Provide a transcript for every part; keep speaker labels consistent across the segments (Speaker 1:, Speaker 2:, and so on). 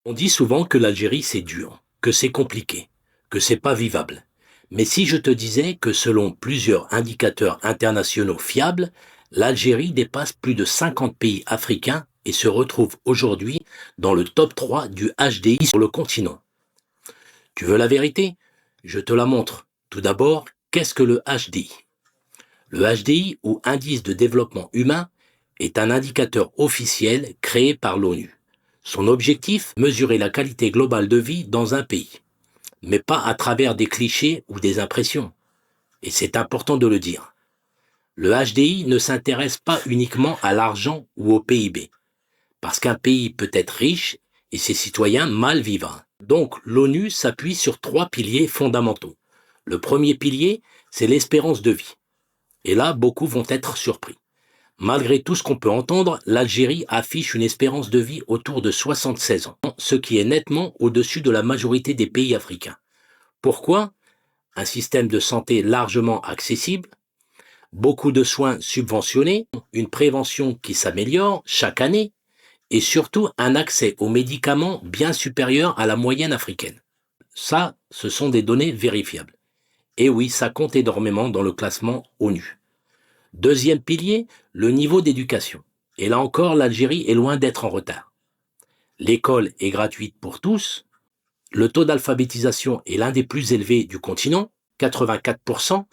Speaker 1: On dit souvent que l'Algérie c'est dur, que c'est compliqué, que c'est pas vivable. Mais si je te disais que selon plusieurs indicateurs internationaux fiables, l'Algérie dépasse plus de 50 pays africains et se retrouve aujourd'hui dans le top 3 du HDI sur le continent. Tu veux la vérité? Je te la montre. Tout d'abord, qu'est-ce que le HDI? Le HDI, ou Indice de développement humain, est un indicateur officiel créé par l'ONU. Son objectif, mesurer la qualité globale de vie dans un pays, mais pas à travers des clichés ou des impressions. Et c'est important de le dire. Le HDI ne s'intéresse pas uniquement à l'argent ou au PIB, parce qu'un pays peut être riche et ses citoyens mal vivre. Donc l'ONU s'appuie sur 3 piliers fondamentaux. Le premier pilier, c'est l'espérance de vie. Et là, beaucoup vont être surpris. Malgré tout ce qu'on peut entendre, l'Algérie affiche une espérance de vie autour de 76 ans, ce qui est nettement au-dessus de la majorité des pays africains. Pourquoi? Un système de santé largement accessible, beaucoup de soins subventionnés, une prévention qui s'améliore chaque année, et surtout un accès aux médicaments bien supérieur à la moyenne africaine. Ça, ce sont des données vérifiables. Et oui, ça compte énormément dans le classement ONU. Deuxième pilier, le niveau d'éducation. Et là encore, l'Algérie est loin d'être en retard. L'école est gratuite pour tous. Le taux d'alphabétisation est l'un des plus élevés du continent, 84%.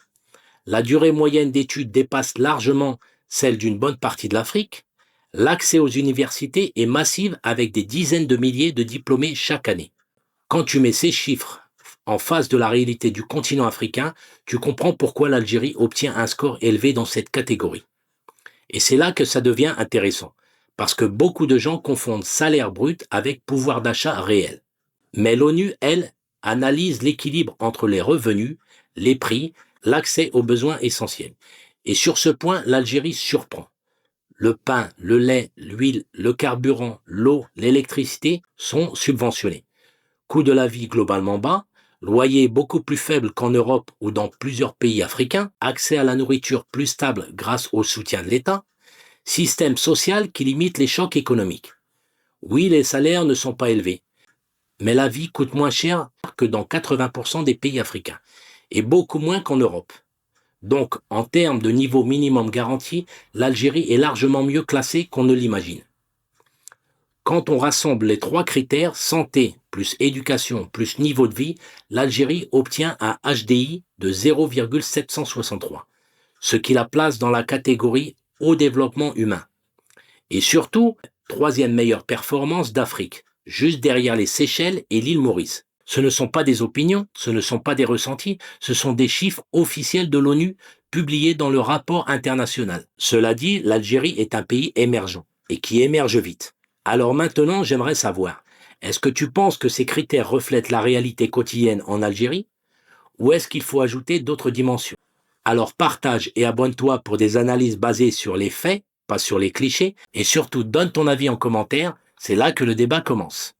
Speaker 1: La durée moyenne d'études dépasse largement celle d'une bonne partie de l'Afrique. L'accès aux universités est massif avec des dizaines de milliers de diplômés chaque année. Quand tu mets ces chiffres en face de la réalité du continent africain, tu comprends pourquoi l'Algérie obtient un score élevé dans cette catégorie. Et c'est là que ça devient intéressant, parce que beaucoup de gens confondent salaire brut avec pouvoir d'achat réel. Mais l'ONU, elle, analyse l'équilibre entre les revenus, les prix, l'accès aux besoins essentiels. Et sur ce point, l'Algérie surprend. Le pain, le lait, l'huile, le carburant, l'eau, l'électricité sont subventionnés. Coût de la vie globalement bas, loyer beaucoup plus faible qu'en Europe ou dans plusieurs pays africains, accès à la nourriture plus stable grâce au soutien de l'État, système social qui limite les chocs économiques. Oui, les salaires ne sont pas élevés, mais la vie coûte moins cher que dans 80% des pays africains, et beaucoup moins qu'en Europe. Donc, en termes de niveau minimum garanti, l'Algérie est largement mieux classée qu'on ne l'imagine. Quand on rassemble les 3 critères, santé plus éducation plus niveau de vie, l'Algérie obtient un HDI de 0,763, ce qui la place dans la catégorie haut développement humain. Et surtout, 3e meilleure performance d'Afrique, juste derrière les Seychelles et l'île Maurice. Ce ne sont pas des opinions, ce ne sont pas des ressentis, ce sont des chiffres officiels de l'ONU publiés dans le rapport international. Cela dit, l'Algérie est un pays émergent et qui émerge vite. Alors maintenant, j'aimerais savoir, est-ce que tu penses que ces critères reflètent la réalité quotidienne en Algérie ou est-ce qu'il faut ajouter d'autres dimensions? Alors partage et abonne-toi pour des analyses basées sur les faits, pas sur les clichés, et surtout donne ton avis en commentaire, c'est là que le débat commence.